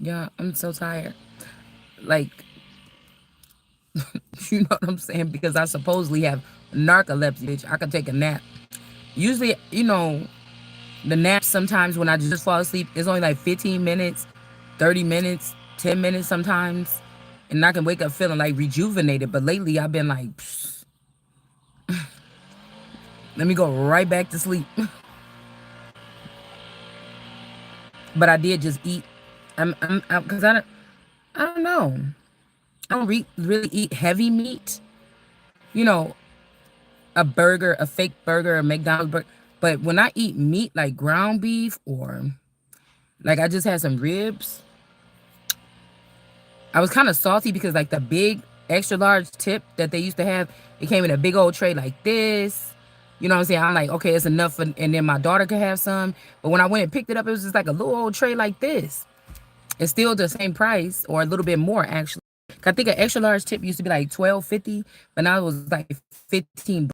Yeah, I'm so tired. Like, you know what I'm saying? Because I supposedly have narcolepsy, bitch. I could take a nap. Usually, the naps sometimes when I just fall asleep, it's only like 15 minutes, 30 minutes, 10 minutes sometimes. And I can wake up feeling like rejuvenated. But lately, I've been like, psh, let me go right back to sleep. But I did just eat. Because I don't know. I don't really eat heavy meat. You know, a burger, a fake burger, a McDonald's burger. But when I eat meat like ground beef or like I just had some ribs, I was kind of salty because like the big extra large tip that they used to have, it came in a big old tray like this. You know what I'm saying? I'm like, okay, it's enough, and then my daughter could have some. But when I went and picked it up, it was just like a little old tray like this. It's still the same price or a little bit more actually. I think an extra large tip used to be like 12.50, but now it was like 15.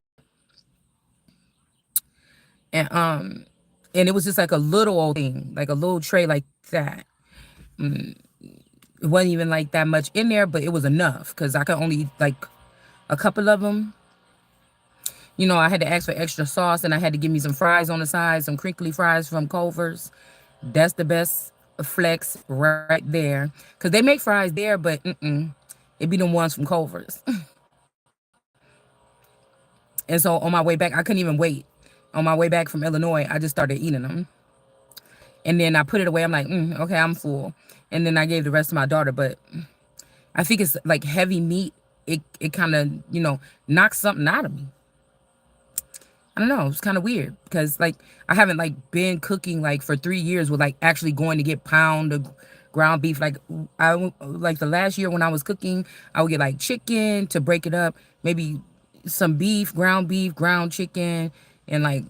And and it was just like a little old thing, like a little tray like that. It wasn't even like that much in there, but it was enough because I could only eat like a couple of them. I had to ask for extra sauce and I had to give me some fries on the side, some crinkly fries from Culver's. That's the best flex right there. Because they make fries there, but it be the ones from Culver's. And so on my way back, I couldn't even wait. On my way back from Illinois, I just started eating them. And then I put it away. I'm like, okay, I'm full. And then I gave the rest to my daughter. But I think it's like heavy meat. It kind of, knocks something out of me. I don't know. It's kind of weird because like I haven't like been cooking like for 3 years with like actually going to get pound of ground beef. Like like the last year when I was cooking, I would get like chicken to break it up, maybe some beef, ground chicken, and like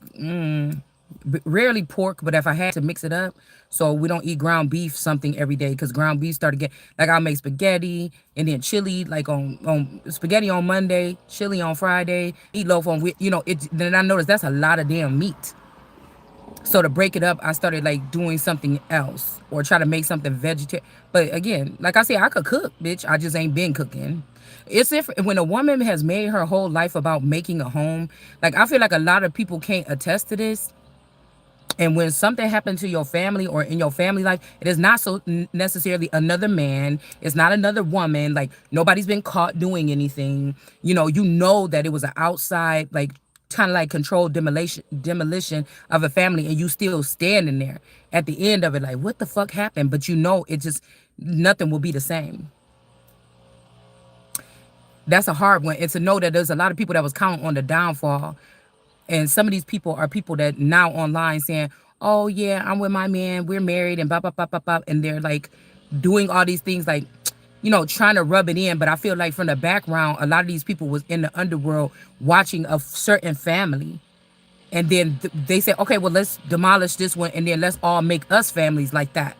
rarely pork. But if I had to mix it up, so we don't eat ground beef something every day because ground beef started getting like I'll make spaghetti and then chili like on spaghetti on Monday, chili on Friday, meatloaf on it. Then I noticed that's a lot of damn meat. So to break it up, I started like doing something else or try to make something vegetarian. But again, like I said, I could cook, bitch. I just ain't been cooking. It's different when a woman has made her whole life about making a home. Like I feel like a lot of people can't attest to this. And when something happened to your family or in your family life, it is not so necessarily another man. It's not another woman. Like nobody's been caught doing anything. You know that it was an outside, like kind of like controlled demolition of a family, and you still standing there at the end of it, like what the fuck happened? But it just nothing will be the same. That's a hard one. And to know that there's a lot of people that was counting on the downfall. And some of these people are people that now online saying, oh, yeah, I'm with my man. We're married and blah, blah, blah, blah, blah. And they're like doing all these things like, trying to rub it in. But I feel like from the background, a lot of these people was in the underworld watching a certain family. And then they said, okay, well, let's demolish this one. And then let's all make us families like that.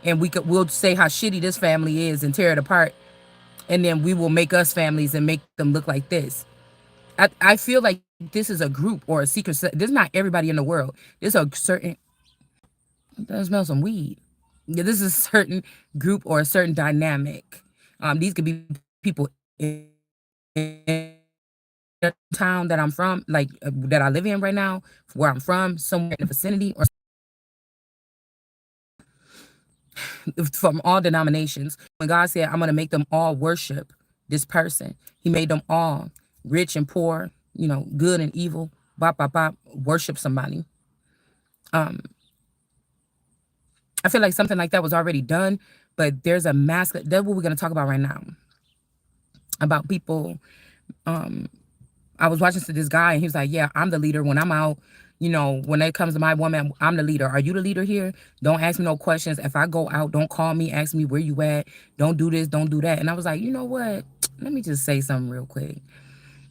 And we'll say how shitty this family is and tear it apart. And then we will make us families and make them look like this. I feel like this is a group or a secret. This is not everybody in the world. There's a certain. That smells some weed. Yeah, this is a certain group or a certain dynamic. These could be people in the town that I'm from, like that I live in right now, where I'm from, somewhere in the vicinity, or from all denominations. When God said, "I'm gonna make them all worship this person," He made them all, rich and poor, good and evil, bop bop bop, worship somebody. I feel like something like that was already done, but there's a mask. That's what we're gonna talk about right now. About people. I was watching to this guy, and he was like, "Yeah, I'm the leader when I'm out. When it comes to my woman, I'm the leader. Are you the leader here? Don't ask me no questions. If I go out, don't call me. Ask me where you at. Don't do this. Don't do that." And I was like, you know what? Let me just say something real quick.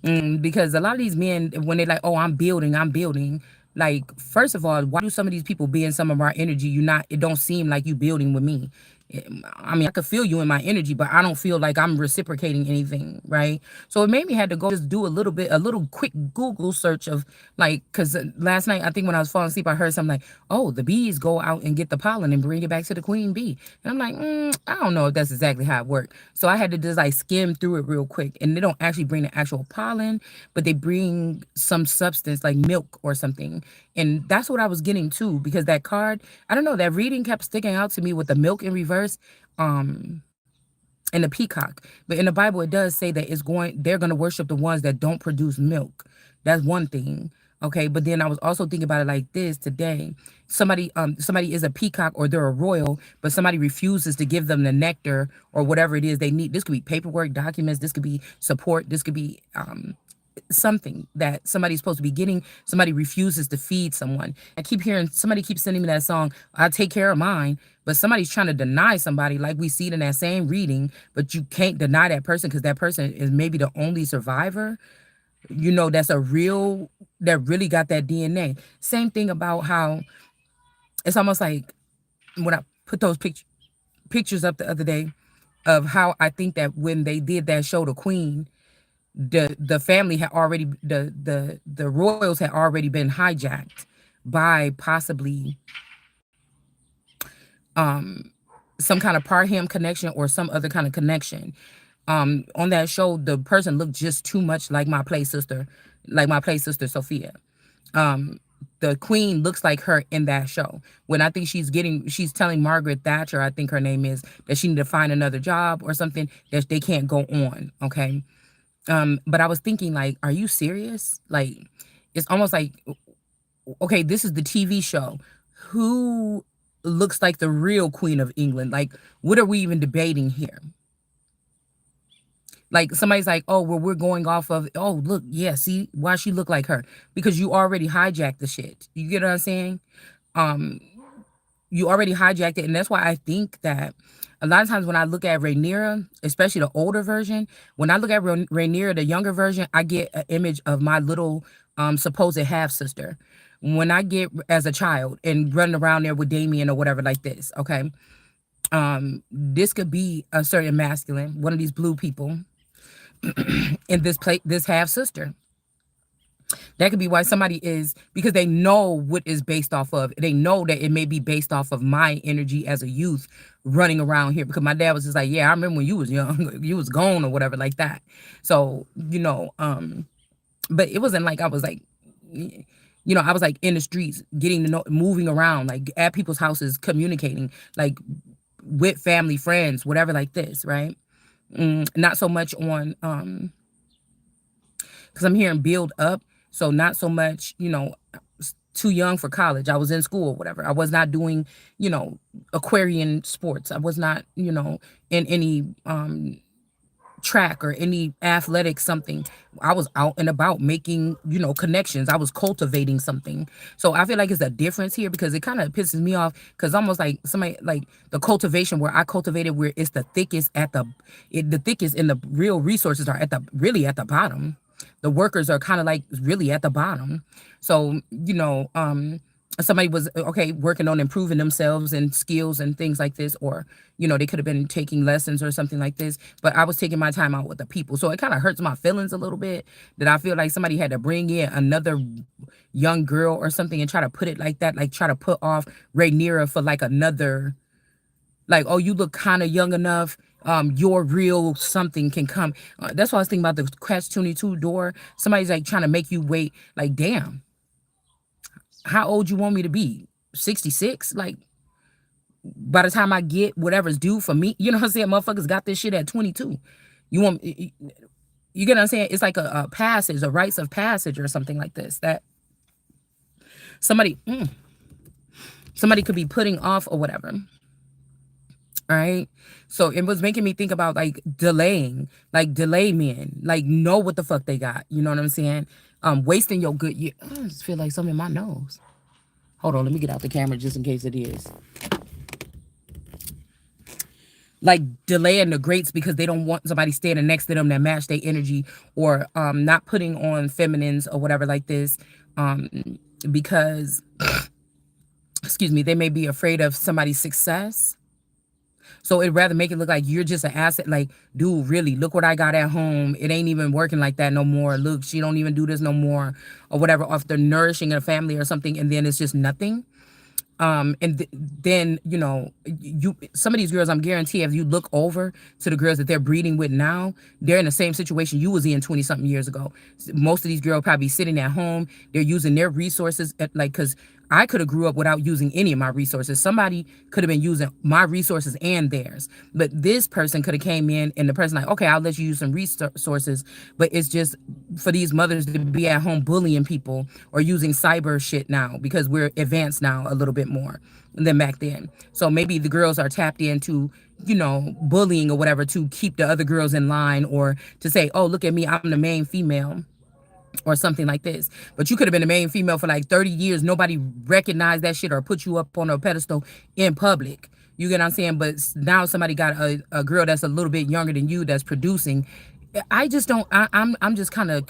Because a lot of these men, when they're like, "Oh, I'm building," like, first of all, why do some of these people be in some of our energy? It don't seem like you building with me. I mean, I could feel you in my energy, but I don't feel like I'm reciprocating anything, right? So it made me had to go just do a little quick Google search of like, because last night I think when I was falling asleep, I heard something like, "Oh, the bees go out and get the pollen and bring it back to the queen bee," and I'm like, I don't know if that's exactly how it worked. So I had to just like skim through it real quick, and they don't actually bring the actual pollen, but they bring some substance like milk or something, and that's what I was getting too because that card, I don't know, that reading kept sticking out to me with the milk in reverse. Um, and the peacock. But in the Bible, it does say that they're going to worship the ones that don't produce milk. That's one thing. Okay. But then I was also thinking about it like this today. Somebody is a peacock or they're a royal, but somebody refuses to give them the nectar or whatever it is they need. This could be paperwork, documents, this could be support, this could be something that somebody's supposed to be getting. Somebody refuses to feed someone. I keep hearing somebody keeps sending me that song, "I take care of mine," but somebody's trying to deny somebody, like we see it in that same reading, but you can't deny that person because that person is maybe the only survivor, that really got that DNA. Same thing about how it's almost like when I put those pictures up the other day of how I think that when they did that show, The Queen, the family had already the royals had already been hijacked by possibly some kind of Parham connection or some other kind of connection. On that show, the person looked just too much like my play sister Sophia. The queen looks like her in that show. When I think she's telling Margaret Thatcher, I think her name is, that she need to find another job or something, that they can't go on. Okay. But I was thinking, like, are you serious? Like, it's almost like, okay, this is the TV show. Who looks like the real Queen of England? Like, what are we even debating here? Like, somebody's like, oh, well, we're going off of, oh, look, yeah, see why she look like her? Because you already hijacked the shit. You get what I'm saying? Um, you already hijacked it, and that's why I think that a lot of times when I look at Rhaenyra, especially the older version, when I look at Rhaenyra, the younger version, I get an image of my little supposed half sister. When I get as a child and running around there with Damien or whatever like this, okay, this could be a certain masculine, one of these blue people in this half sister. That could be why somebody is, because they know what is based off of. They know that it may be based off of my energy as a youth running around here. Because my dad was just like, yeah, I remember when you was young, you was gone or whatever like that. So, but it wasn't like I was like, I was like in the streets, getting to know, moving around, like at people's houses, communicating, like with family, friends, whatever like this, right? Not so much on because I'm hearing build up. So not so much, too young for college. I was in school, whatever. I was not doing, Aquarian sports. I was not, in any track or any athletic something. I was out and about making, connections. I was cultivating something. So I feel like it's a difference here because it kind of pisses me off because almost like somebody like the cultivation where I cultivated where it's the thickest the thickest and the real resources are really at the bottom. The workers are kind of like really at the bottom. So, somebody was okay working on improving themselves and skills and things like this, or they could have been taking lessons or something like this, but I was taking my time out with the people. So it kind of hurts my feelings a little bit that I feel like somebody had to bring in another young girl or something and try to put it like that, like try to put off Rhaenyra for like another, like, oh, you look kind of young enough, your real something can come. That's why I was thinking about the Catch 22 door. Somebody's like trying to make you wait, like, damn, how old you want me to be? 66? Like, by the time I get whatever's due for me, you know what I'm saying? Motherfuckers got this shit at 22. You get what I'm saying? It's like a passage, a rites of passage or something like this that somebody somebody could be putting off or whatever. All right. So it was making me think about like delaying, like delay men, like know what the fuck they got. You know what I'm saying? Wasting your good year. I just feel like something in my nose. Hold on, let me get out the camera just in case it is. Like delaying the greats because they don't want somebody standing next to them that match their energy, or not putting on feminines or whatever like this, because excuse me, they may be afraid of somebody's success. So it'd rather make it look like you're just an asset. Like, dude, really, look what I got at home. It ain't even working like that no more. Look, she don't even do this no more, or whatever. Off the nourishing a family or something, and then it's just nothing. Then you some of these girls, I'm guarantee if you look over to the girls that they're breeding with now, they're in the same situation you was in 20 something years ago. Most of these girls probably sitting at home, they're using their resources like, because I could have grew up without using any of my resources. Somebody could have been using my resources and theirs, but this person could have came in, and the person like, okay, I'll let you use some resources, but it's just for these mothers to be at home bullying people or using cyber shit now, because we're advanced now a little bit more than back then. So maybe the girls are tapped into, bullying or whatever, to keep the other girls in line, or to say, oh, look at me, I'm the main female, or something like this. But you could have been the main female for like 30 years. Nobody recognized that shit or put you up on a pedestal in public. You get what I'm saying? But now somebody got a girl that's a little bit younger than you that's producing. I just don't, I'm just kind of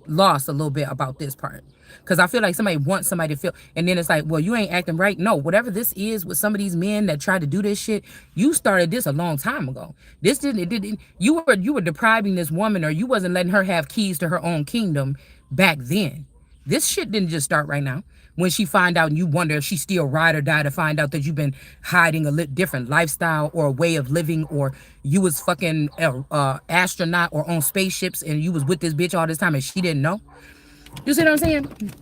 lost a little bit about this part. Because I feel like somebody wants somebody to feel, and then it's like, well, you ain't acting right. No, whatever this is with some of these men that try to do this shit, you started this a long time ago. This didn't, it didn't, you were depriving this woman, or you wasn't letting her have keys to her own kingdom back then. This shit didn't just start right now. When she find out and you wonder if she still ride or die, to find out that you've been hiding a different lifestyle or a way of living, or you was fucking astronaut or on spaceships and you was with this bitch all this time and she didn't know. You see what I'm saying?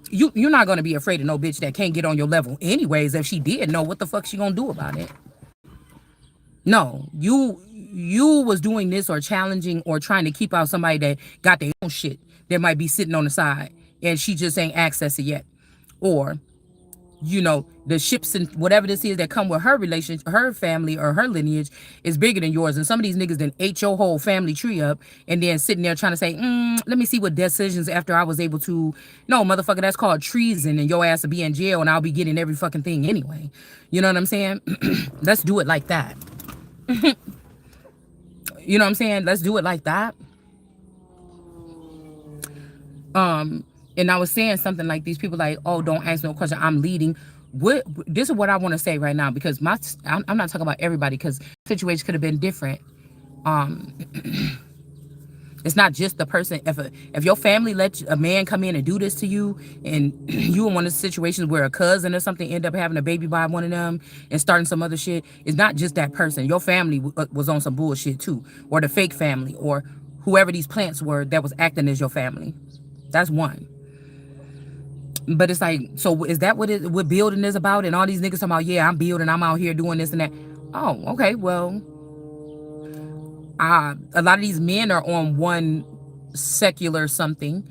You're not gonna be afraid of no bitch that can't get on your level anyways. If she did know, what the fuck she gonna do about it? No, you was doing this or challenging or trying to keep out somebody that got their own shit that might be sitting on the side and she just ain't accessed it yet. Or the ships and whatever this is that come with her relationship, her family or her lineage is bigger than yours. And some of these niggas then ate your whole family tree up, and then sitting there trying to say, let me see what decisions after I was able to. No, motherfucker, that's called treason, and your ass will be in jail, and I'll be getting every fucking thing anyway. You know what I'm saying? Let's do it like that. You know what I'm saying? Let's do it like that. And I was saying something like, these people like, oh, don't ask no question, I'm leading. This is what I want to say right now, because I'm not talking about everybody, because situations could have been different. It's not just the person. If your family let a man come in and do this to you, and you in one of the situations where a cousin or something end up having a baby by one of them and starting some other shit, it's not just that person. Your family was on some bullshit too, or the fake family, or whoever these plants were that was acting as your family. That's one. But it's like, so is that what building is about? And all these niggas talking about, yeah, I'm building, I'm out here doing this and that. Oh, okay, well, a lot of these men are on one secular something.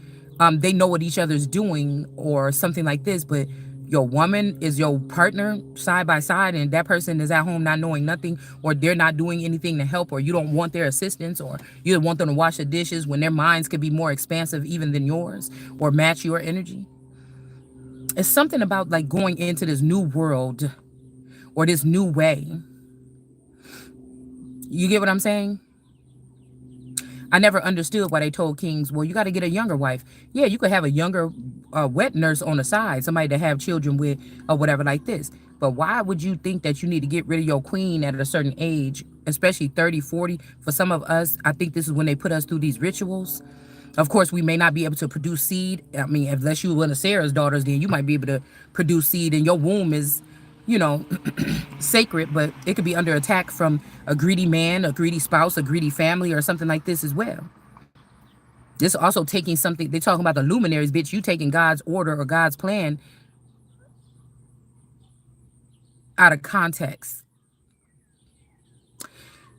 They know what each other's doing or something like this, but your woman is your partner side by side, and that person is at home not knowing nothing, or they're not doing anything to help, or you don't want their assistance, or you don't want them to wash the dishes when their minds could be more expansive even than yours or match your energy. It's something about like going into this new world or this new way. You get what I'm saying? I never understood why they told kings, well, you got to get a younger wife. Yeah, you could have a younger wet nurse on the side, somebody to have children with or whatever like this. But why would you think that you need to get rid of your queen at a certain age, especially 30, 40? For some of us, I think this is when they put us through these rituals. Of course, we may not be able to produce seed. I mean, unless you were one of Sarah's daughters, then you might be able to produce seed, and your womb is, sacred, but it could be under attack from a greedy man, a greedy spouse, a greedy family, or something like this as well. This also taking something, they're talking about the luminaries, bitch. You taking God's order or God's plan out of context.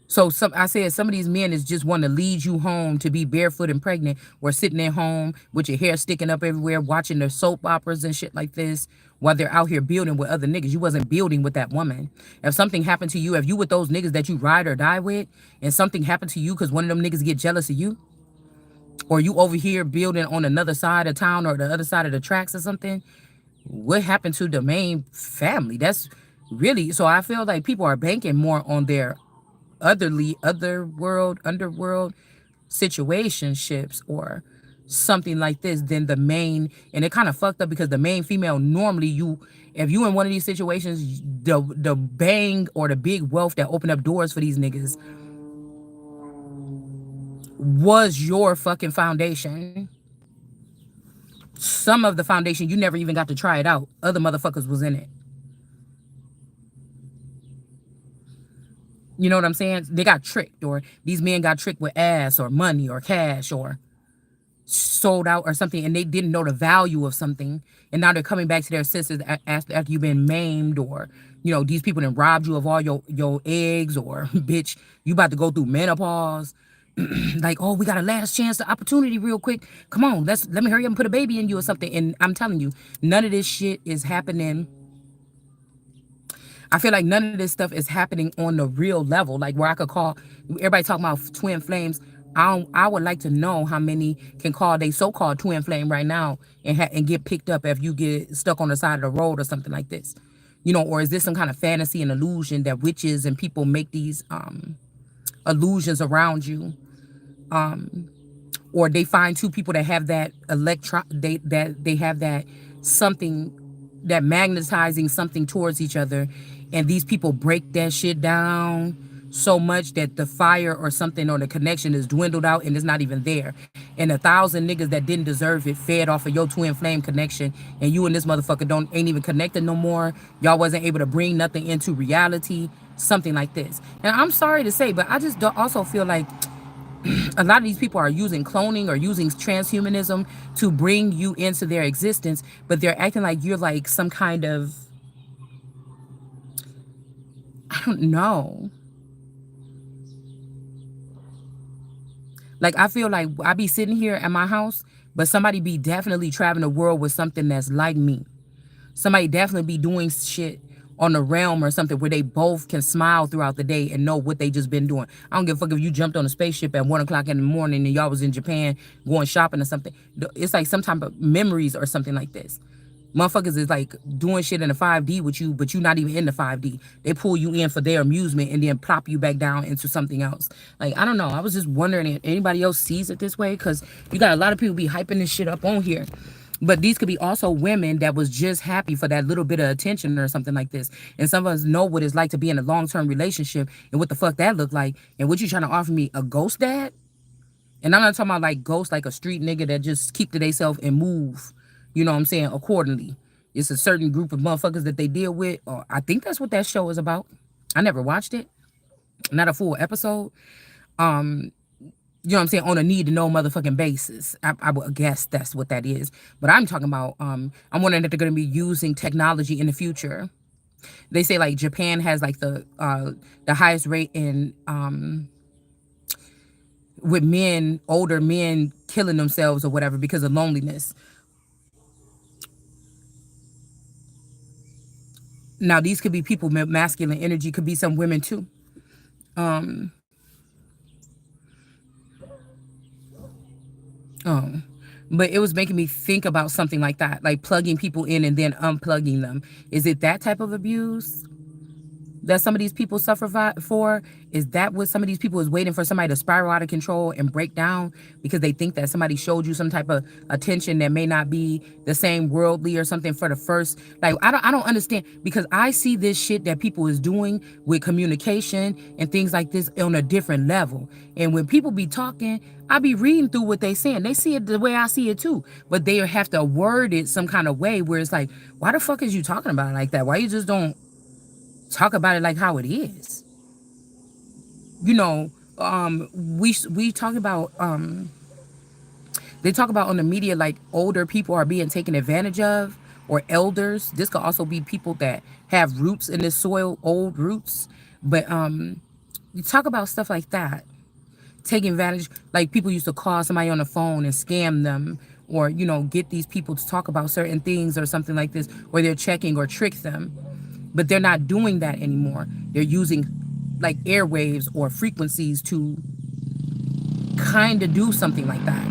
So I said some of these men is just want to lead you home to be barefoot and pregnant, or sitting at home with your hair sticking up everywhere, watching their soap operas and shit like this, while they're out here building with other niggas. You wasn't building with that woman. If something happened to you, if you with those niggas that you ride or die with, and something happened to you because one of them niggas get jealous of you, or you over here building on another side of town or the other side of the tracks or something, what happened to the main family? That's really, so I feel like people are banking more on their underworld situationships, or something like this, then the main, and it kind of fucked up because the main female, normally you, if you in one of these situations, the bang or the big wealth that opened up doors for these niggas was your fucking foundation. Some of the foundation you never even got to try it out. Other motherfuckers was in it. You know what I'm saying? They got tricked, or these men got tricked with ass or money or cash or sold out or something, and they didn't know the value of something, and now they're coming back to their senses after you've been maimed, or these people that robbed you of all your eggs, or bitch, you about to go through menopause. Like, oh, we got a last chance to opportunity real quick, come on, let me hurry up and put a baby in you or something. And I'm telling you, none of this shit is happening. I feel like none of this stuff is happening on the real level, like where I could call everybody talking about twin flames. I would like to know how many can call they so-called twin flame right now and get picked up if you get stuck on the side of the road or something like this. Or is this some kind of fantasy and illusion that witches and people make these illusions around you? Or they find two people that have that they have that something, that magnetizing something towards each other, and these people break that shit down so much that the fire or something or the connection is dwindled out and it's not even there. And 1,000 niggas that didn't deserve it fed off of your twin flame connection, and you and this motherfucker ain't even connected no more. Y'all wasn't able to bring nothing into reality, something like this. And I'm sorry to say, but I just also feel like a lot of these people are using cloning or using transhumanism to bring you into their existence, but they're acting like you're like some kind of, I don't know. Like, I feel like I be sitting here at my house, but somebody be definitely traveling the world with something that's like me. Somebody definitely be doing shit on the realm or something where they both can smile throughout the day and know what they just been doing. I don't give a fuck if you jumped on a spaceship at 1 o'clock in the morning and y'all was in Japan going shopping or something. It's like some type of memories or something like this. Motherfuckers is like doing shit in the 5D with you, but you're not even in the 5D. They pull you in for their amusement and then plop you back down into something else. Like, I don't know. I was just wondering if anybody else sees it this way, because you got a lot of people be hyping this shit up on here. But these could be also women that was just happy for that little bit of attention or something like this. And some of us know what it's like to be in a long-term relationship and what the fuck that look like. And what you trying to offer me, a ghost dad? And I'm not talking about like ghost, like a street nigga that just keep to themselves and move, you know what I'm saying, accordingly. It's a certain group of motherfuckers that they deal with. Or I think that's what that show is about. I never watched it. Not a full episode. You know what I'm saying, on a need to know motherfucking basis. I would guess that's what that is. But I'm talking about, I'm wondering if they're going to be using technology in the future. They say like Japan has like the highest rate in with men, older men killing themselves or whatever because of loneliness. Now these could be people with masculine energy, could be some women too. Oh, but it was making me think about something like that, like plugging people in and then unplugging them. Is it that type of abuse that some of these people suffer for? Is that what some of these people is waiting for, somebody to spiral out of control and break down because they think that somebody showed you some type of attention that may not be the same worldly or something for the first, like, I don't understand, because I see this shit that people is doing with communication and things like this on a different level. And when people be talking, I be reading through what they saying. They see it the way I see it too, but they have to word it some kind of way where it's like, why the fuck is you talking about it like that? Why you just don't talk about it like how it is? We talk about they talk about on the media like older people are being taken advantage of, or elders. This could also be people that have roots in this soil, old roots. But you talk about stuff like that, taking advantage, like people used to call somebody on the phone and scam them, or get these people to talk about certain things or something like this, or they're checking or trick them. But they're not doing that anymore. They're using like airwaves or frequencies to kind of do something like that.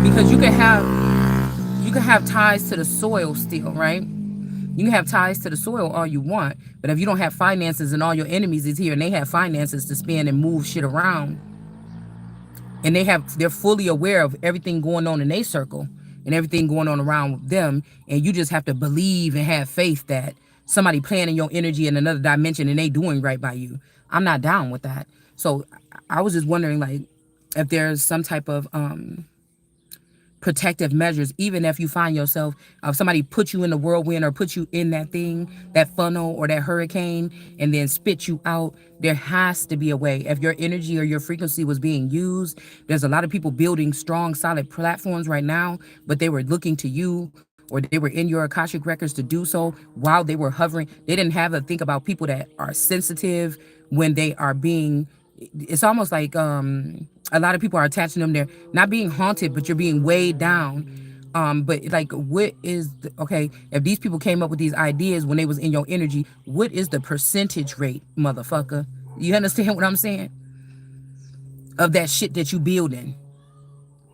Because you can have ties to the soil still, right? You can have ties to the soil all you want, but if you don't have finances and all your enemies is here and they have finances to spend and move shit around, and they're fully aware of everything going on in their circle and everything going on around them, and you just have to believe and have faith that somebody playing in your energy in another dimension and they doing right by you. I'm not down with that. So I was just wondering, like, if there's some type of protective measures, even if you find yourself, if somebody put you in the whirlwind or put you in that thing, that funnel or that hurricane, and then spit you out. There has to be a way. If your energy or your frequency was being used, there's a lot of people building strong, solid platforms right now, but they were looking to you, or they were in your Akashic records to do so while they were hovering. They didn't have to think about people that are sensitive when they are being, it's almost like a lot of people are attaching them. They're not being haunted, but you're being weighed down. But like, what is okay, if these people came up with these ideas when they was in your energy, what is the percentage rate, motherfucker? You understand what I'm saying? Of that shit that you building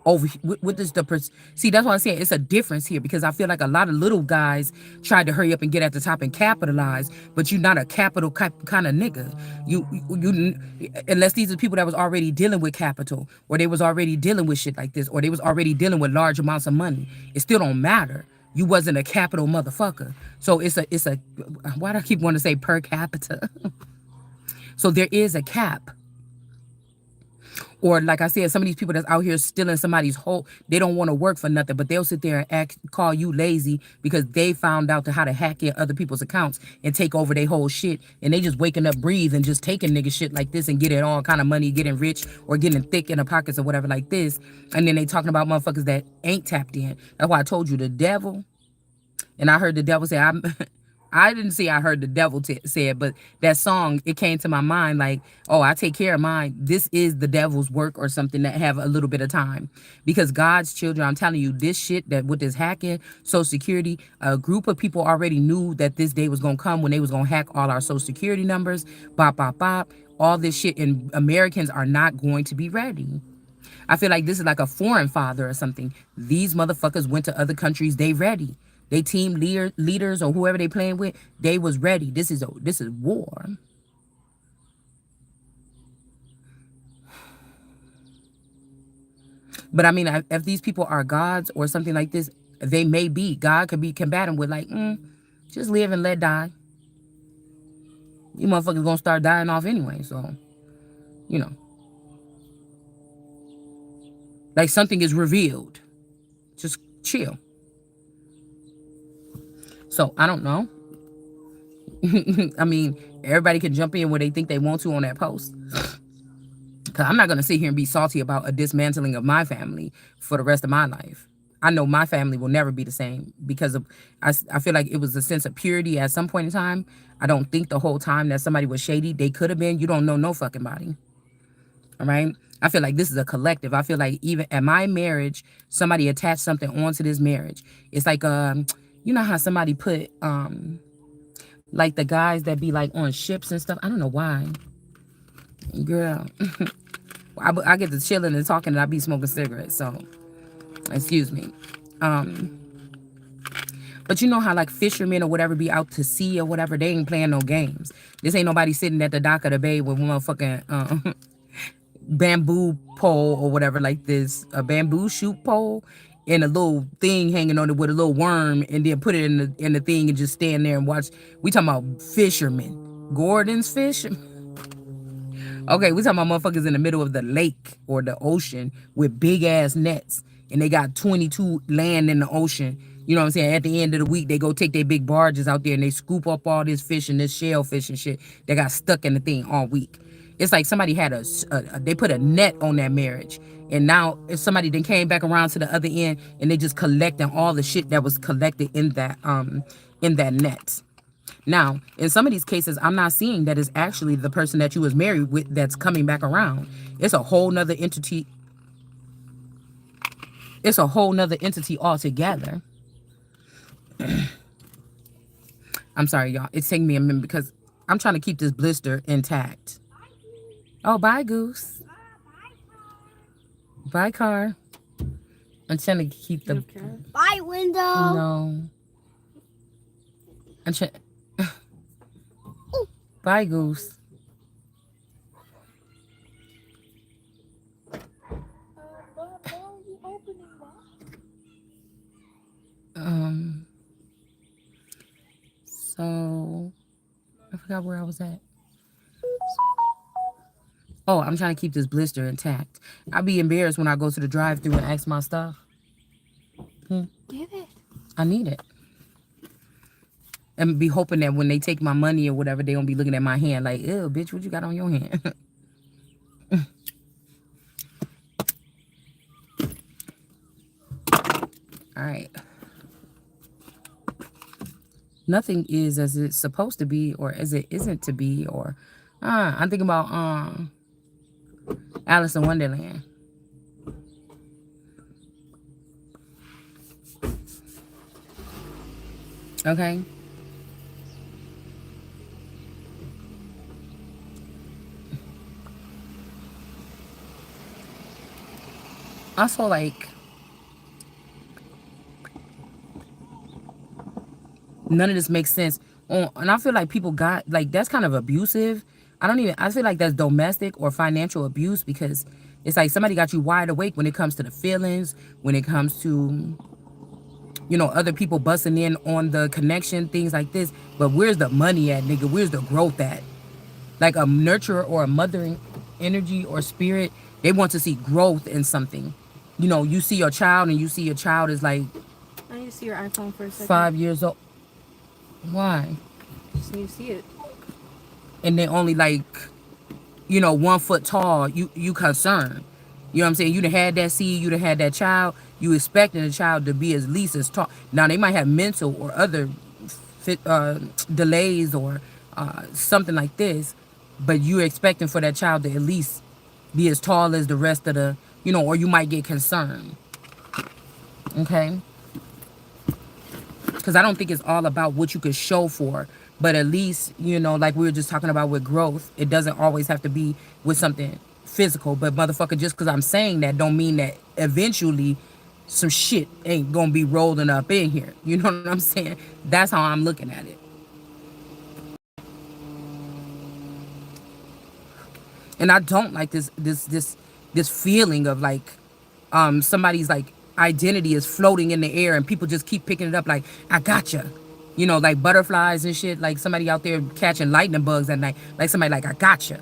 over, what is the see, that's why I'm saying it's a difference here, because I feel like a lot of little guys tried to hurry up and get at the top and capitalize, but you're not a capital kind of nigga. You unless these are people that was already dealing with capital, or they was already dealing with shit like this, or they was already dealing with large amounts of money. It still don't matter. You wasn't a capital motherfucker. So it's a why do I keep wanting to say per capita? So there is a cap. Or like I said, some of these people that's out here stealing somebody's whole, they don't want to work for nothing, but they'll sit there and call you lazy because they found out how to hack in other people's accounts and take over their whole shit. And they just waking up, breathing, just taking nigga shit like this and getting all kind of money, getting rich or getting thick in the pockets or whatever like this. And then they talking about motherfuckers that ain't tapped in. That's why I told you the devil. And I heard the devil say, I didn't see I heard the devil say it, but that song, it came to my mind like, oh, I take care of mine. This is the devil's work or something that have a little bit of time. Because God's children, I'm telling you, this shit that with this hacking, Social Security, a group of people already knew that this day was going to come when they was going to hack all our Social Security numbers, bop, bop, bop, all this shit. And Americans are not going to be ready. I feel like this is like a foreign father or something. These motherfuckers went to other countries. They ready. They team leaders or whoever they playing with, they was ready. This is war. But I mean, if these people are gods or something like this, they may be. God could be combating with like, just live and let die. You motherfuckers gonna start dying off anyway. So, you know, like something is revealed. Just chill. So I don't know. I mean, everybody can jump in where they think they want to on that post. Because I'm not going to sit here and be salty about a dismantling of my family for the rest of my life. I know my family will never be the same because of, I feel like it was a sense of purity at some point in time. I don't think the whole time that somebody was shady. They could have been. You don't know no fucking body. All right? I feel like this is a collective. I feel like even at my marriage, somebody attached something onto this marriage. It's like, you know how somebody put, like the guys that be like on ships and stuff. I don't know why. Girl. I get to chilling and talking and I be smoking cigarettes. So, excuse me. But you know how like fishermen or whatever be out to sea or whatever. They ain't playing no games. This ain't nobody sitting at the dock of the bay with one motherfucking bamboo pole or whatever like this. A bamboo shoot pole. And a little thing hanging on it with a little worm, and then put it in the thing and just stand there and watch. We talking about fishermen. Gordon's fish. Okay, we talking about motherfuckers in the middle of the lake or the ocean with big ass nets, and they got 22 land in the ocean. You know what I'm saying? At the end of the week, they go take their big barges out there and they scoop up all this fish and this shellfish and shit that got stuck in the thing all week. It's like somebody had they put a net on that marriage. And now if somebody then came back around to the other end and they just collecting all the shit that was collected in that net. Now, in some of these cases, I'm not seeing that it's actually the person that you was married with that's coming back around. It's a whole nother entity. It's a whole nother entity altogether. I'm sorry, y'all. It's taking me a minute because I'm trying to keep this blister intact. Oh, bye, Goose. Bye, car. I'm trying to keep the... Bye, window. No. I'm trying... Bye, Goose. forgot where I was at. Oh, I'm trying to keep this blister intact. I'd be embarrassed when I go to the drive-thru and ask my stuff. Give it. I need it. And be hoping that when they take my money or whatever, they don't be looking at my hand like, ew, bitch, what you got on your hand? All right. Nothing is as it's supposed to be or as it isn't to be. Or I'm thinking about Alice in Wonderland. Okay. Also, like, none of this makes sense. And I feel like people got, like, that's kind of abusive. I feel like that's domestic or financial abuse, because it's like somebody got you wide awake when it comes to the feelings, when it comes to, you know, other people busting in on the connection, things like this. But where's the money at, nigga? Where's the growth at? Like a nurturer or a mothering energy or spirit, they want to see growth in something. You know, you see your child and you see your child is like I need to see your iPhone for a second. 5 years old. Why? Just need to see it. And they only like, you know, 1 foot tall. You concerned. You know what I'm saying? You done had that seed. You done had that child. You expecting the child to be at least as tall. Now they might have mental or other delays or something like this, but you're expecting for that child to at least be as tall as the rest of the, you know, or you might get concerned. Okay? Because I don't think it's all about what you could show for, but at least, you know, like we were just talking about with growth, it doesn't always have to be with something physical. But motherfucker, just because I'm saying that don't mean that eventually some shit ain't gonna be rolling up in here. You know what I'm saying? That's how I'm looking at it. And I don't like this feeling of like somebody's like identity is floating in the air and people just keep picking it up like, I gotcha. You know, like butterflies and shit, like somebody out there catching lightning bugs at night, like somebody like, I gotcha.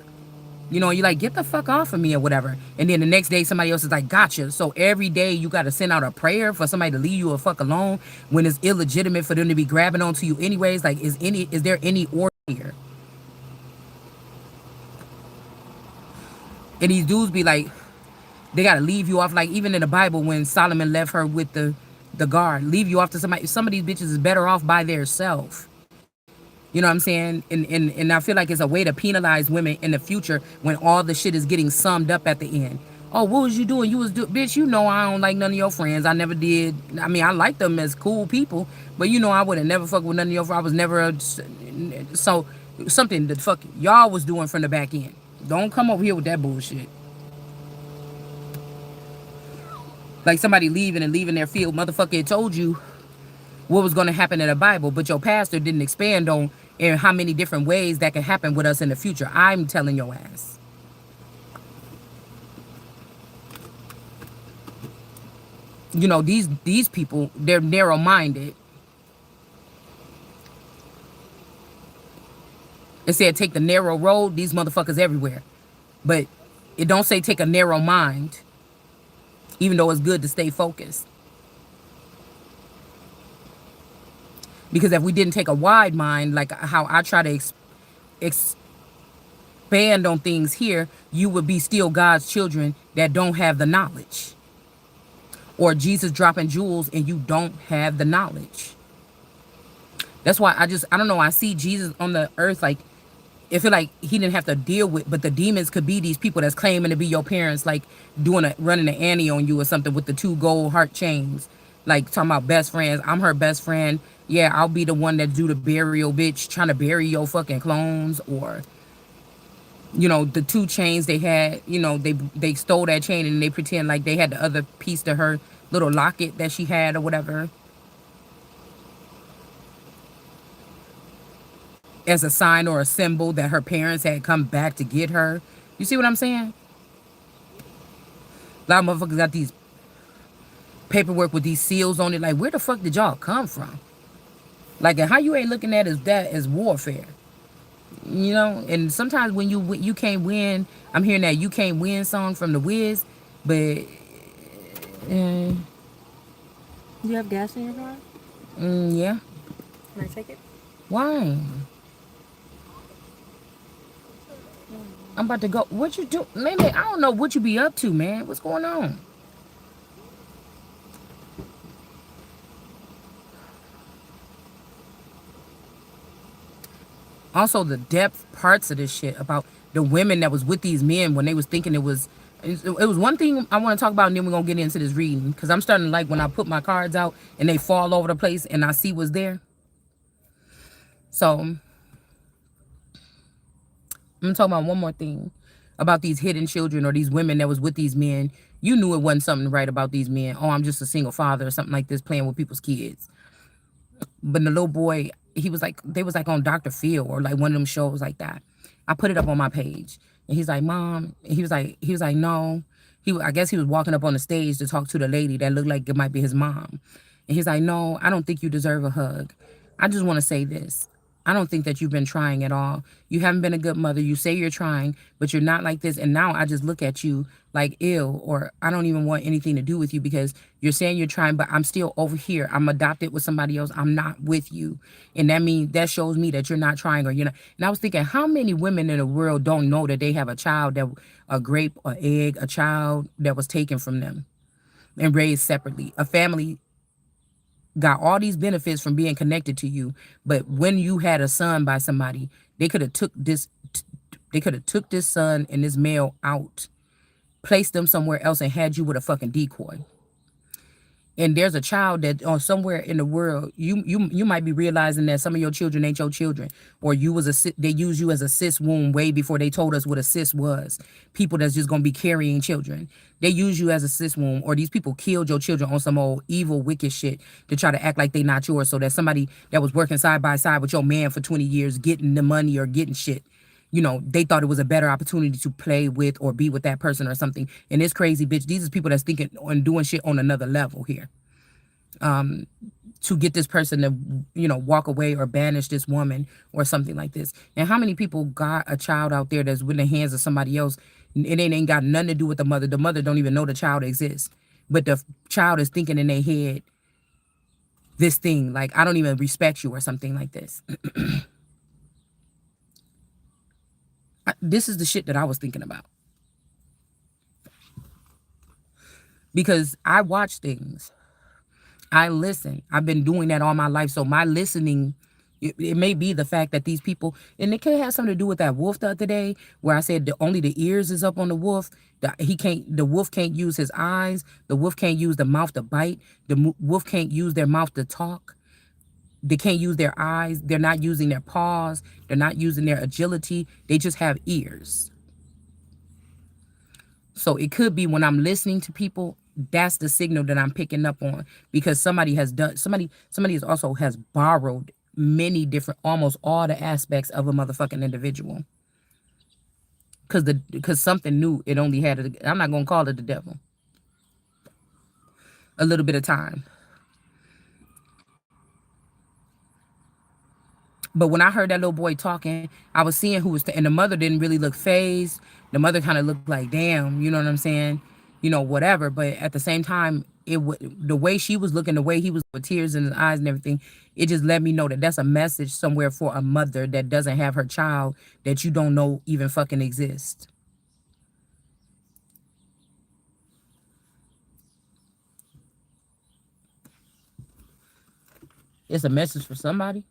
You know, you're like, get the fuck off of me or whatever. And then the next day somebody else is like, gotcha. So every day you got to send out a prayer for somebody to leave you a fuck alone when it's illegitimate for them to be grabbing onto you anyways. Like, is there any order here? And these dudes be like, they got to leave you off. Like, even in the Bible, when Solomon left her with the guard, leave you off to somebody. Some of these bitches is better off by themselves. You know what I'm saying? And I feel like it's a way to penalize women in the future when all the shit is getting summed up at the end. Oh, what was you doing? You was bitch, you know I don't like none of your friends. I never did. I mean, I like them as cool people, but you know I would have never fucked with none of your friends. I was never so something that fuck y'all was doing from the back end. Don't come over here with that bullshit. Like somebody leaving their field. Motherfucker, it told you what was going to happen in the Bible, but your pastor didn't expand on in how many different ways that can happen with us in the future. I'm telling your ass. You know, these people, they're narrow-minded. It said take the narrow road. These motherfuckers everywhere. But it don't say take a narrow mind, even though it's good to stay focused. Because if we didn't take a wide mind, like how I try to expand on things here, you would be still God's children that don't have the knowledge. Or Jesus dropping jewels and you don't have the knowledge. That's why I don't know, I see Jesus on the earth like, I feel like he didn't have to deal with, but the demons could be these people that's claiming to be your parents, like running an Annie on you or something with the 2 gold heart chains. Like talking about best friends. I'm her best friend. Yeah, I'll be the one that do the burial, bitch, trying to bury your fucking clones. Or, you know, the 2 chains they had, you know, they stole that chain and they pretend like they had the other piece to her little locket that she had or whatever, as a sign or a symbol that her parents had come back to get her. You see what I'm saying? A lot of motherfuckers got these paperwork with these seals on it. Like, where the fuck did y'all come from? Like, and how you ain't looking at that as warfare? You know, and sometimes when you can't win, I'm hearing that "You Can't Win" song from the Wiz, but uh, Do you have gas in your car? yeah, Can I take it? why? I'm about to go. What you do, man? I don't know what you be up to, man. What's going on? Also, the depth parts of this shit about the women that was with these men when they was thinking it was one thing I want to talk about, and then we're gonna get into this reading because I'm starting to like when I put my cards out and they fall over the place and I see what's there. So I'm gonna talk about one more thing about these hidden children or these women that was with these men. You knew it wasn't something right about these men. Oh, I'm just a single father or something like this, playing with people's kids. But the little boy, he was like, they was like on Dr. Phil or like one of them shows like that. I put it up on my page, and he's like, "Mom," and he was like, "No." I guess he was walking up on the stage to talk to the lady that looked like it might be his mom, and he's like, "No, I don't think you deserve a hug. I just want to say this. I don't think that you've been trying at all. You haven't been a good mother. You say you're trying, but you're not like this. And now I just look at you like ill, or I don't even want anything to do with you because you're saying you're trying, but I'm still over here. I'm adopted with somebody else. I'm not with you. And that shows me that you're not trying or you're not." And I was thinking, how many women in the world don't know that they have a child a grape, a egg, a child that was taken from them and raised separately? A family got all these benefits from being connected to you, but when you had a son by somebody, they could have took this son and this male out, placed them somewhere else, and had you with a fucking decoy. And there's a child that somewhere in the world, you might be realizing that some of your children ain't your children, or they use you as a cis womb way before they told us what a cis was. People that's just gonna be carrying children, they use you as a cis womb, or these people killed your children on some old evil wicked shit to try to act like they not yours, so that somebody that was working side by side with your man for 20 years getting the money or getting shit, they thought it was a better opportunity to play with or be with that person or something. And this crazy bitch, these are people that's thinking and doing shit on another level here, to get this person to, walk away or banish this woman or something like this. And how many people got a child out there that's in the hands of somebody else, and it ain't got nothing to do with the mother. The mother don't even know the child exists. But the child is thinking in their head this thing, like, I don't even respect you or something like this. This is the shit that I was thinking about. Because I watch things. I listen. I've been doing that all my life. So my listening, it may be the fact that these people, and it could have something to do with that wolf the other day, where I said only the ears is up on the wolf. The wolf can't use his eyes. The wolf can't use the mouth to bite. The wolf can't use their mouth to talk. They can't use their eyes. They're not using their paws. They're not using their agility. They just have ears. So it could be when I'm listening to people, that's the signal that I'm picking up on, because somebody has also has borrowed many different, almost all the aspects of a motherfucking individual. Because something new, it only had I'm not gonna call it the devil. A little bit of time. But when I heard that little boy talking, I was seeing who was, and the mother didn't really look phased. The mother kind of looked like, damn, you know what I'm saying? Whatever. But at the same time, the way she was looking, the way he was with tears in his eyes and everything, it just let me know that that's a message somewhere for a mother that doesn't have her child, that you don't know even fucking exists. It's a message for somebody.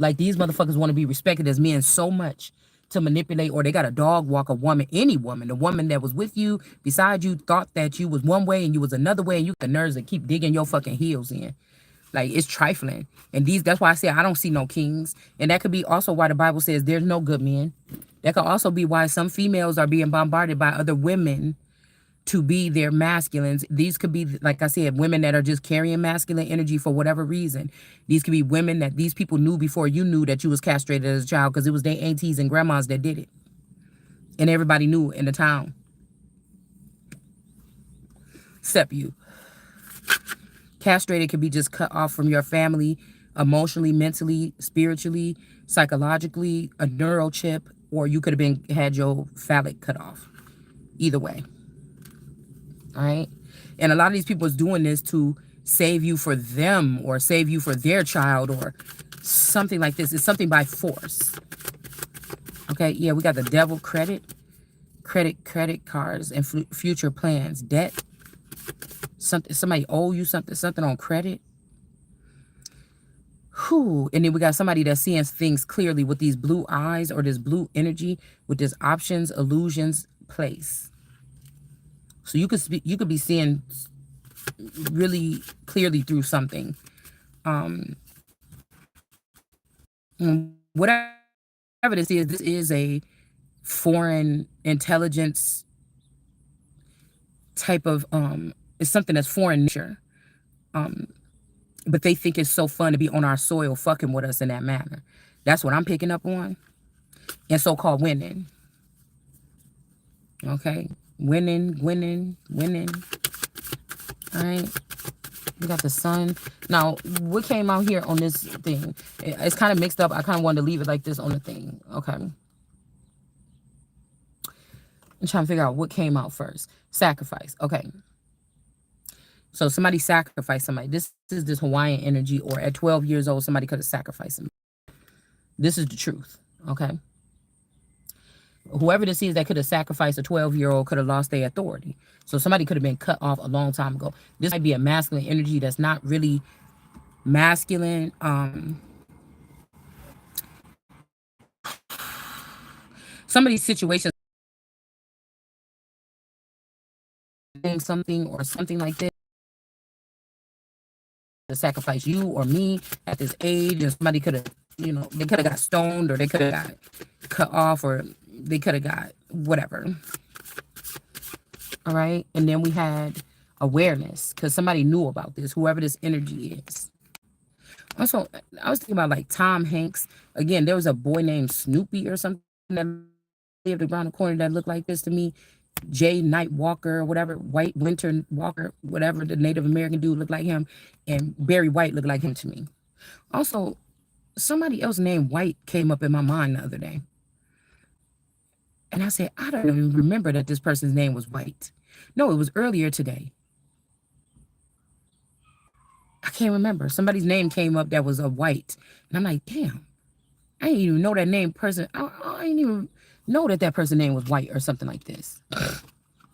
Like, these motherfuckers want to be respected as men so much to manipulate, or they got a dog walk a woman, any woman, the woman that was with you, beside you, thought that you was one way and you was another way, and you got the nerves to keep digging your fucking heels in. Like, it's trifling. And that's why I say I don't see no kings. And that could be also why the Bible says there's no good men. That could also be why some females are being bombarded by other women to be their masculines. These could be, like I said, women that are just carrying masculine energy for whatever reason. These could be women that these people knew before you knew that you was castrated as a child, because it was their aunties and grandmas that did it. And everybody knew in the town. Except you. Castrated could be just cut off from your family, emotionally, mentally, spiritually, psychologically, a neurochip, or you could have been had your phallic cut off. Either way. All right. And a lot of these people is doing this to save you for them or save you for their child or something like this. It's something by force. Okay. Yeah, we got the devil, credit cards, and future plans, debt. Somebody owe you something on credit. Whew. And then we got somebody that's seeing things clearly with these blue eyes or this blue energy with this options, illusions, place. So you could be seeing really clearly through something. Whatever this is a foreign intelligence type of it's something that's foreign nature. But they think it's so fun to be on our soil fucking with us in that manner. That's what I'm picking up on. And so-called winning. Okay? Winning. All right? We got the sun. Now, what came out here on this thing? It's kind of mixed up. I kind of wanted to leave it like this on the thing. Okay. I'm trying to figure out what came out first. Sacrifice. Okay. So somebody sacrificed somebody. This is this Hawaiian energy, or at 12 years old, somebody could have sacrificed them. This is the truth. Okay. Whoever this is that could have sacrificed a 12-year-old could have lost their authority. So somebody could have been cut off a long time ago. This might be a masculine energy that's not really masculine. Some of these situations, something or something like this, to sacrifice you or me at this age, and somebody could have, they could have got stoned, or they could have got cut off, or they could have got whatever. All right. And then we had awareness, because somebody knew about this, whoever this energy is. Also, I was thinking about like Tom Hanks. Again, there was a boy named Snoopy or something that lived around the corner that looked like this to me. Jay Knight Walker, whatever, White Winter Walker, whatever, the Native American dude looked like him, and Barry White looked like him to me. Also, somebody else named White came up in my mind the other day. And I said, I don't even remember that this person's name was White. No, it was earlier today. I can't remember. Somebody's name came up that was a White. And I'm like, damn, I didn't even know that name person. I didn't even know that person's name was White or something like this.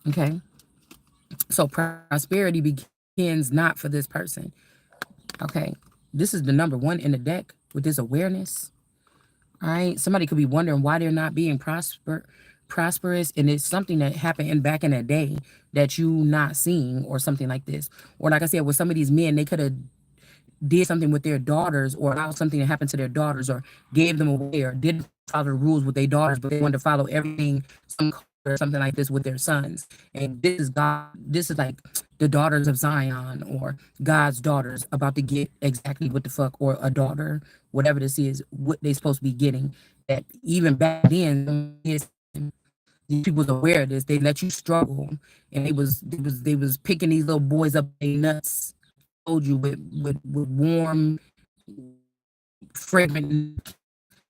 Okay. So prosperity begins not for this person. Okay. This is the number one in the deck with this awareness. All right. Somebody could be wondering why they're not being prosperous. And it's something that happened back in the day that you not seeing, or something like this. Or like I said, with some of these men, they could have did something with their daughters, or allowed something to happen to their daughters, or gave them away, or didn't follow the rules with their daughters, but they wanted to follow everything, or something like this with their sons. And this is God. This is like the daughters of Zion, or God's daughters about to get exactly what the fuck, or a daughter, whatever this is, what they supposed to be getting. That even back then, these people was aware of this. They let you struggle, and they was picking these little boys up their nuts. Told you with warm, fragrant.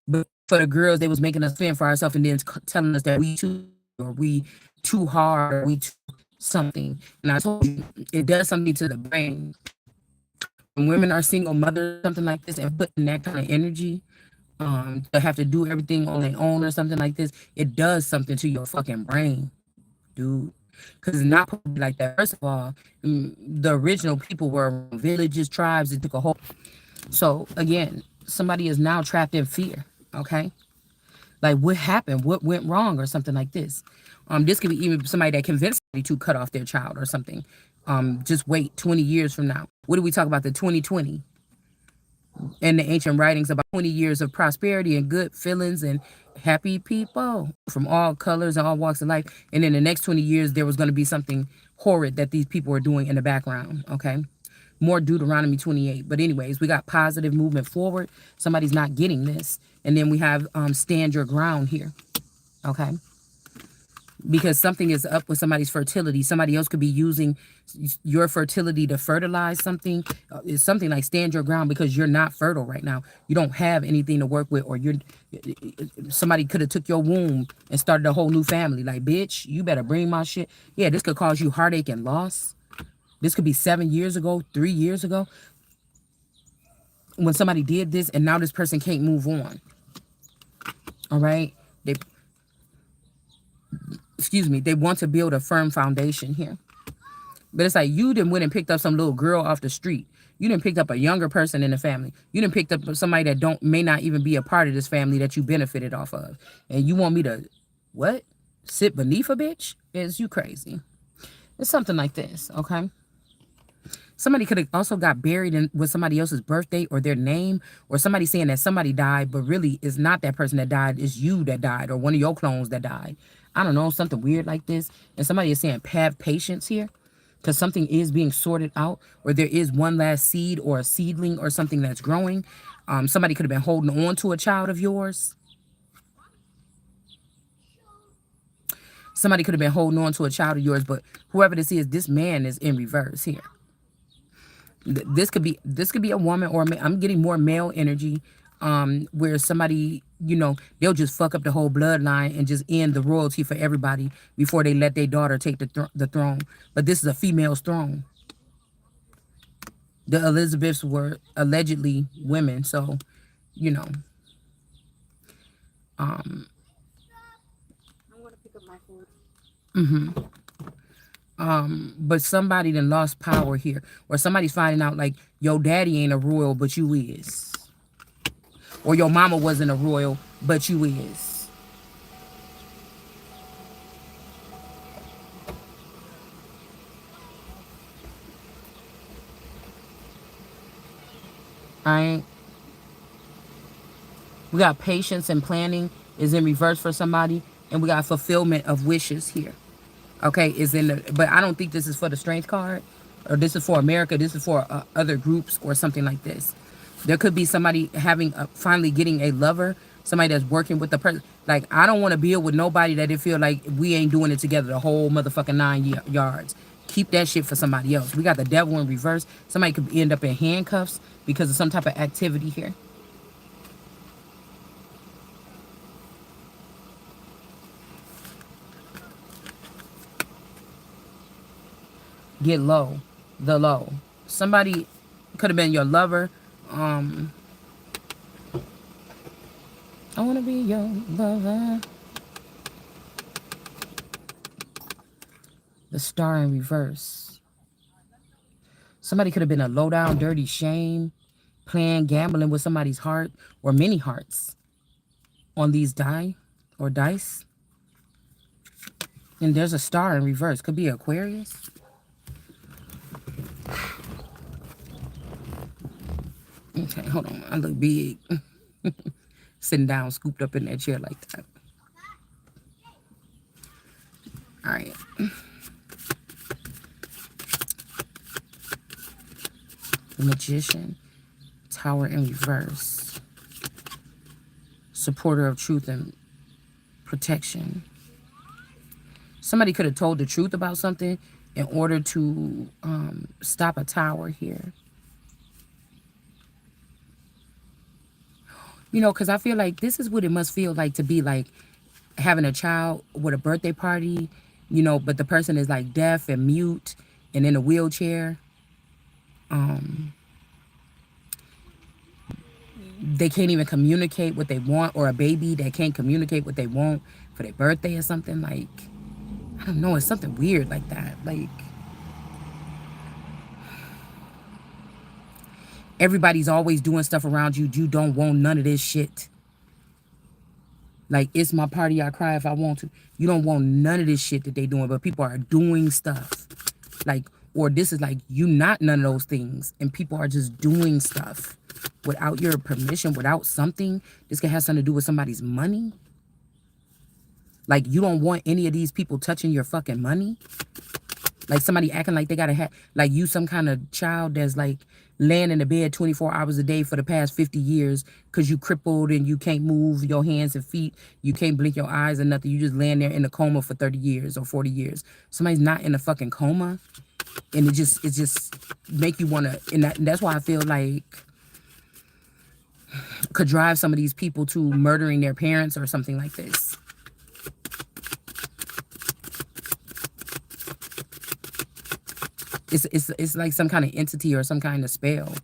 But for the girls, they was making us fend for ourselves, and then telling us that we too hard, or we too something. And I told you, it does something to the brain. When women are single mothers, something like this, and putting that kind of energy, to have to do everything on their own or something like this, it does something to your fucking brain, dude. Because it's not like that. First of all, the original people were villages, tribes. It took a whole. So again, somebody is now trapped in fear. Okay, like what happened? What went wrong, or something like this? This could be even somebody that convinced somebody to cut off their child or something. Just wait 20 years from now. What do we talk about? The 2020 in the ancient writings about 20 years of prosperity and good feelings and happy people from all colors and all walks of life. And in the next 20 years, there was going to be something horrid that these people were doing in the background. Okay. More Deuteronomy 28. But anyways, we got positive movement forward. Somebody's not getting this. And then we have stand your ground here. Okay. because something is up with somebody's fertility. Somebody else could be using your fertility to fertilize something. It's something like stand your ground because you're not fertile right now. You don't have anything to work with, or somebody could have took your womb and started a whole new family. Like, bitch, you better bring my shit. Yeah, this could cause you heartache and loss. This could be 7 years ago, 3 years ago, when somebody did this, and now this person can't move on. All right? They want to build a firm foundation here. But it's like you done went and picked up some little girl off the street. You done picked up a younger person in the family. You done picked up somebody that may not even be a part of this family that you benefited off of. And you want me to, what? Sit beneath a bitch? Is you crazy? It's something like this, okay? Somebody could have also got buried with somebody else's birthday or their name, or somebody saying that somebody died, but really it's not that person that died. It's you that died, or one of your clones that died. I don't know, something weird like this. And somebody is saying have patience here, because something is being sorted out, or there is one last seed or a seedling or something that's growing. Somebody could have been holding on to a child of yours. Somebody could have been holding on to a child of yours, but whoever this is, this man is in reverse here. This could be a woman or a man. I'm getting more male energy, where somebody, they'll just fuck up the whole bloodline and just end the royalty for everybody before they let their daughter take the throne. But this is a female's throne. The Elizabeths were allegedly women, so I'm gonna pick up my food. But somebody done lost power here, or somebody's finding out like your daddy ain't a royal, but you is, or your mama wasn't a royal, but you is. Alright. We got patience and planning is in reverse for somebody, and we got fulfillment of wishes here. Okay, but I don't think this is for the strength card, or this is for America. This is for other groups or something like this. There could be somebody finally getting a lover, somebody that's working with the person. Like, I don't want to build with nobody that they feel like we ain't doing it together the whole motherfucking 9 yards. Keep that shit for somebody else. We got the devil in reverse. Somebody could end up in handcuffs because of some type of activity here. Get low. The low. Somebody could have been your lover. I want to be your lover. The star in reverse. Somebody could have been a low down, dirty shame, playing, gambling with somebody's heart, or many hearts on these dice. And there's a star in reverse. Could be Aquarius. Okay, hold on. I look big. Sitting down, scooped up in that chair like that. All right. The Magician. Tower in reverse. Supporter of truth and protection. Somebody could have told the truth about something in order to stop a tower here. Because I feel like this is what it must feel like to be like having a child with a birthday party, but the person is like deaf and mute and in a wheelchair. They can't even communicate what they want, or a baby that can't communicate what they want for their birthday or something. Like, I don't know, it's something weird like that. Like, everybody's always doing stuff around you. You don't want none of this shit. Like, it's my party, I cry if I want to. You don't want none of this shit that they doing, but people are doing stuff. Like, or this is like you not none of those things, and people are just doing stuff without your permission, without something. This can have something to do with somebody's money. Like, you don't want any of these people touching your fucking money. Like somebody acting like they gotta have, like you some kind of child that's like laying in the bed 24 hours a day for the past 50 years because you crippled and you can't move your hands and feet. You can't blink your eyes or nothing. You just laying there in a coma for 30 years or 40 years. Somebody's not in a fucking coma. And it just make you want to, and that's why I feel like could drive some of these people to murdering their parents or something like this. It's like some kind of entity or some kind of spell.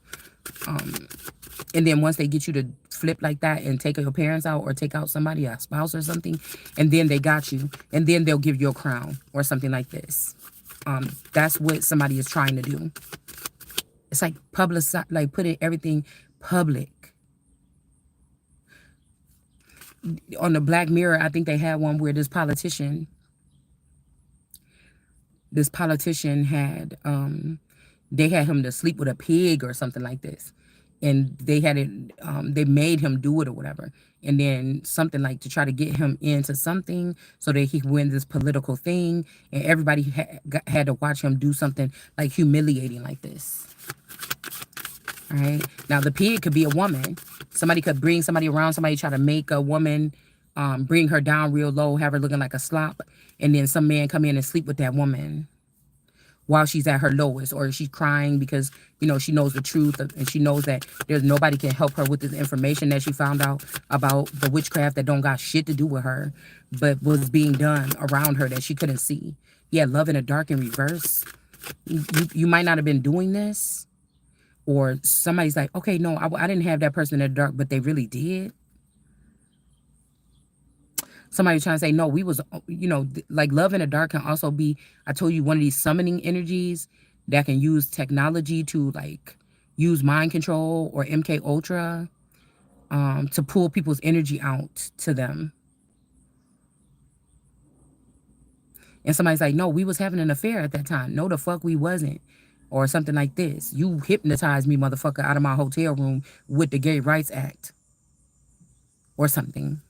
And then once they get you to flip like that and take your parents out or take out somebody, a spouse or something, and then they got you, and then they'll give you a crown or something like this. That's what somebody is trying to do. It's like like putting everything public. On the Black Mirror, I think they had one where this politician had they had him to sleep with a pig or something like this, and they had it they made him do it or whatever, and then something like to try to get him into something so that he could win this political thing, and everybody had to watch him do something like humiliating like this. All right, now the pig could be a woman. Somebody could bring somebody around, somebody try to make a woman bring her down real low, have her looking like a slop, and then some man come in and sleep with that woman while she's at her lowest, or she's crying because, you know, she knows the truth and she knows that there's nobody can help her with this information that she found out about the witchcraft that don't got shit to do with her, but was being done around her that she couldn't see. Yeah, love in the dark in reverse. You might not have been doing this, or somebody's like, okay, no, I didn't have that person in the dark, but they really did. Somebody trying to say, no, we was, you know, like love in the dark can also be, I told you, one of these summoning energies that can use technology to like use mind control or MK Ultra to pull people's energy out to them. And somebody's like, no, we was having an affair at that time. No, the fuck we wasn't. Or something like this. You hypnotized me, motherfucker, out of my hotel room with the Gay Rights Act. Or something.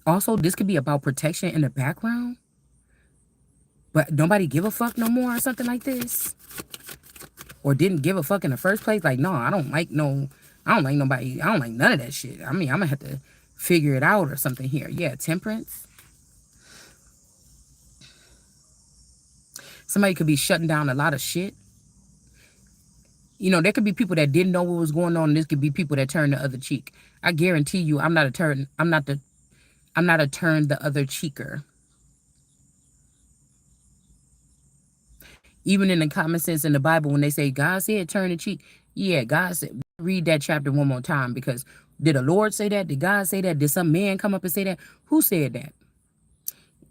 Also, this could be about protection in the background. But nobody give a fuck no more or something like this. Or didn't give a fuck in the first place. Like, no, I don't like nobody. I don't like none of that shit. I mean, I'm going to have to figure it out or something here. Yeah, temperance. Somebody could be shutting down a lot of shit. You know, there could be people that didn't know what was going on. And this could be people that turned the other cheek. I guarantee you, I'm not a turn the other cheeker. Even in the common sense in the Bible, when they say God said turn the cheek, yeah, God said, read that chapter one more time, because did the Lord say that? Did God say that? Did some man come up and say that? Who said that?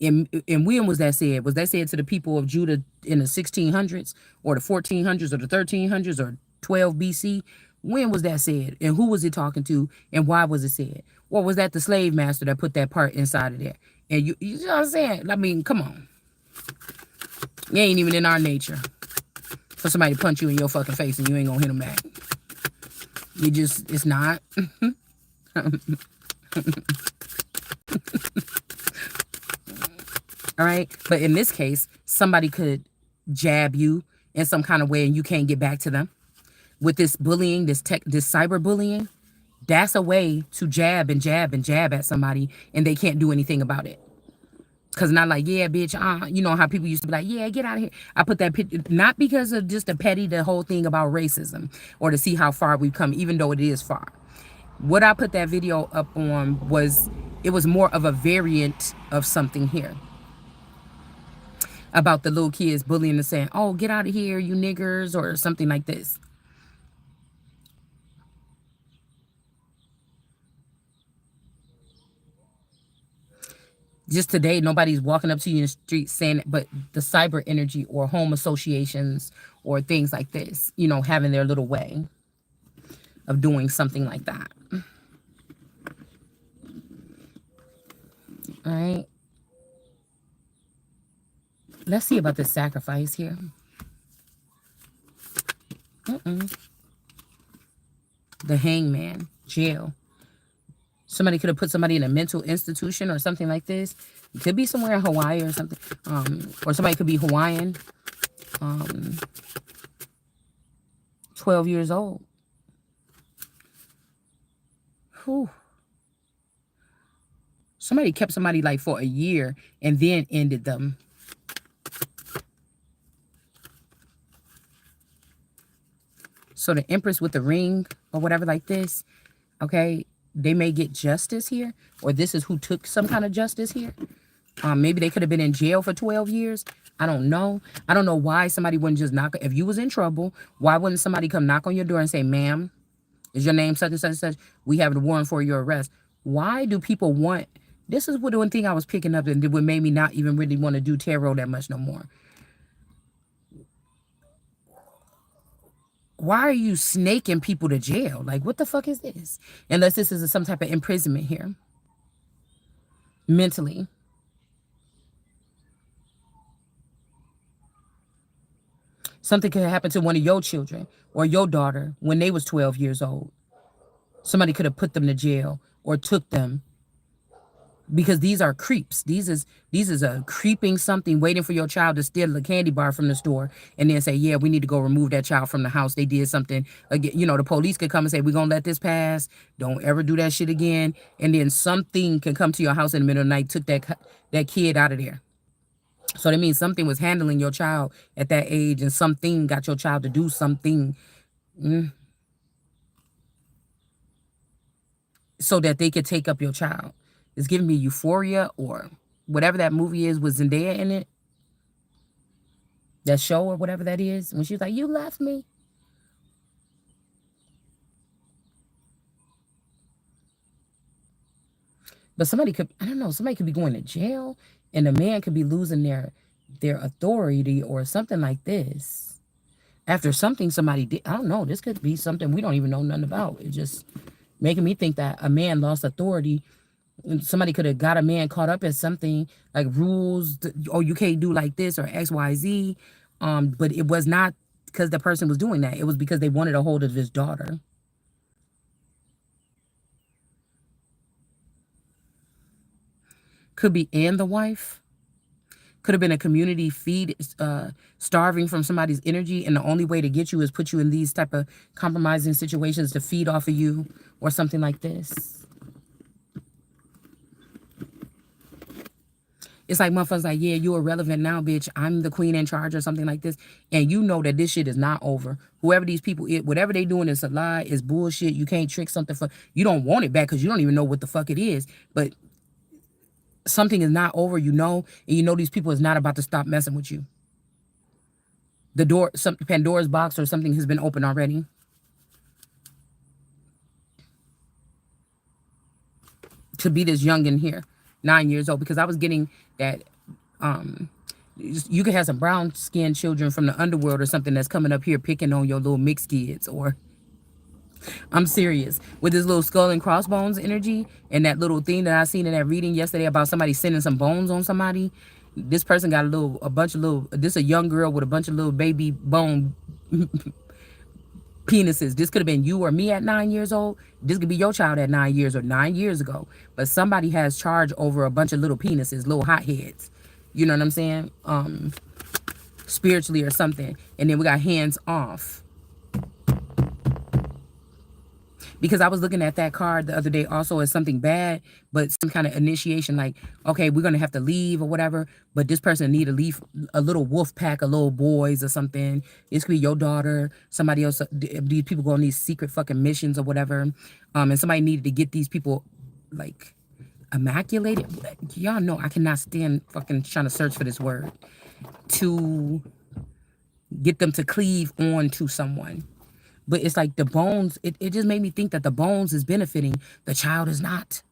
And when was that said? Was that said to the people of Judah in the 1600s or the 1400s or the 1300s or 12 BC? When was that said? And who was it talking to? And why was it said? Or was that the slave master that put that part inside of there? And you know what I'm saying? I mean, come on. It ain't even in our nature for somebody to punch you in your fucking face and you ain't gonna hit them back. It's not. All right. But in this case, somebody could jab you in some kind of way and you can't get back to them. With this bullying, this cyber bullying, that's a way to jab and jab and jab at somebody and they can't do anything about it. Because not like, yeah, bitch, you know how people used to be like, yeah, get out of here. I put that picture, not because of just the whole thing about racism or to see how far we've come, even though it is far. What I put that video up on it was more of a variant of something here. About the little kids bullying and saying, oh, get out of here, you niggers, or something like this. Just today, nobody's walking up to you in the street saying it, but the cyber energy or home associations or things like this, you know, having their little way of doing something like that. All right. Let's see about this sacrifice here. The hangman, jail. Somebody could have put somebody in a mental institution or something like this. It could be somewhere in Hawaii or something. Or somebody could be Hawaiian, 12 years old. Whew. Somebody kept somebody like for a year and then ended them. So the Empress with the ring or whatever like this, okay, they may get justice here, or this is who took some kind of justice here. Maybe they could have been in jail for 12 years. I don't know. I don't know why somebody wouldn't just knock. If you was in trouble, why wouldn't somebody come knock on your door and say, ma'am, is your name such and such and such? We have a warrant for your arrest. Why do people want... This is what the one thing I was picking up and what made me not even really want to do tarot that much no more. Why are you snaking people to jail? Like, what the fuck is this? Unless this is some type of imprisonment here. Mentally. Something could happen to one of your children or your daughter when they was 12 years old. Somebody could have put them to jail or took them, because these are creeps. These is a creeping something waiting for your child to steal a candy bar from the store and then say, yeah, we need to go remove that child from the house. They did something again. You know, the police could come and say, we're gonna let this pass, don't ever do that shit again. And then something can come to your house in the middle of the night, took that kid out of there. So that means something was handling your child at that age, and something got your child to do something so that they could take up your child. It's giving me Euphoria or whatever that movie is with Zendaya in it. That show or whatever that is. When she was like, you left me. But somebody could, I don't know, somebody could be going to jail and a man could be losing their authority or something like this. After something somebody did. I don't know. This could be something we don't even know nothing about. It's just making me think that a man lost authority. Somebody could have got a man caught up in something like rules, or you can't do like this or XYZ. But it was not because the person was doing that. It was because they wanted a hold of his daughter. Could be and the wife. Could have been a community feed, starving from somebody's energy, and the only way to get you is put you in these type of compromising situations to feed off of you or something like this. It's like motherfuckers like, yeah, you're irrelevant now, bitch. I'm the queen in charge or something like this. And you know that this shit is not over. Whoever these people, whatever they doing is a lie, is bullshit. You can't trick something for... You don't want it back because you don't even know what the fuck it is. But something is not over, you know, and you know these people is not about to stop messing with you. The door, Pandora's box or something has been opened already. To be this young in here, 9 years old, because I was getting that you could have some brown skinned children from the underworld or something that's coming up here picking on your little mixed kids. Or I'm serious, with this little skull and crossbones energy and that little thing that I seen in that reading yesterday about somebody sending some bones on somebody. This person got a bunch of little, this a young girl with a bunch of little baby bone penises. This could have been you or me at 9 years old. This could be your child at 9 years or 9 years ago. But somebody has charge over a bunch of little penises, little hotheads. You know what I'm saying? Spiritually or something. And then we got hands off. Because I was looking at that card the other day also as something bad, but some kind of initiation, like, okay, we're going to have to leave or whatever, but this person need to leave a little wolf pack of little boys or something. This could be your daughter, somebody else. These people go on these secret fucking missions or whatever. And somebody needed to get these people, like, immaculated. Y'all know I cannot stand fucking trying to search for this word. To get them to cleave on to someone. But it's like the bones, it just made me think that the bones is benefiting. The child is not.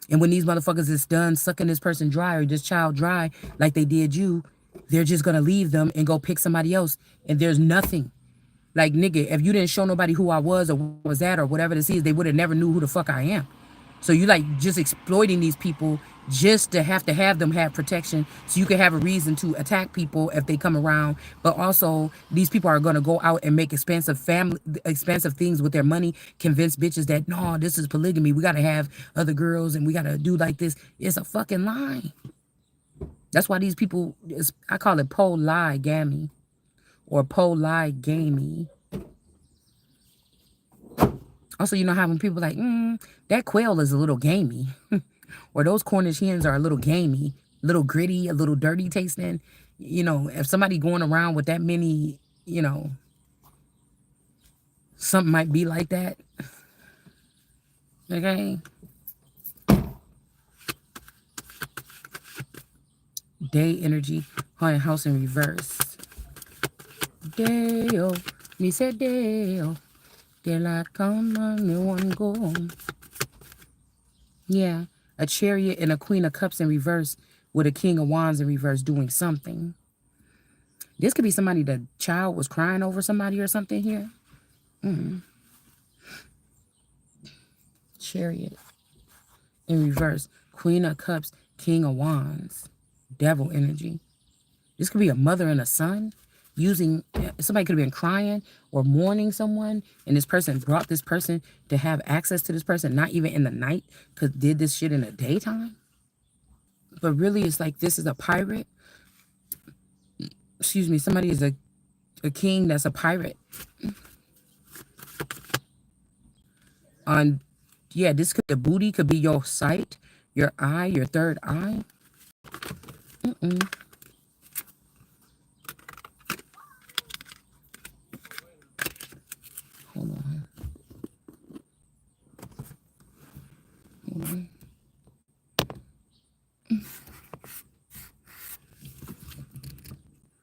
And when these motherfuckers is done sucking this person dry or this child dry like they did you, they're just going to leave them and go pick somebody else. And there's nothing. Like, nigga, if you didn't show nobody who I was or what was that or whatever this is, they would have never knew who the fuck I am. So you like just exploiting these people just to have them have protection so you can have a reason to attack people if they come around. But also these people are going to go out and make expensive things with their money, convince bitches that, no, this is polygamy. We got to have other girls and we got to do like this. It's a fucking lie. That's why these people, I call it polygamy or polygamy. Also, you know how when people like, that quail is a little gamey, or those Cornish hens are a little gamey, a little gritty, a little dirty tasting. You know, if somebody going around with that many, you know, something might be like that. Okay. Day energy, haunted house in reverse. Deo, me say Deo, de la cama me one go. Yeah, a chariot and a queen of cups in reverse with a king of wands in reverse doing something. This could be somebody, the child was crying over somebody or something here. Chariot in reverse, queen of cups, king of wands, devil energy. This could be a mother and a son using, somebody could have been crying or mourning someone, and this person brought this person to have access to this person, not even in the night, because did this shit in the daytime. But really, it's like this is a pirate. Excuse me, somebody is a king that's a pirate. On, yeah, this could be a booty, could be your sight, your eye, your third eye. Hold on. Hold on.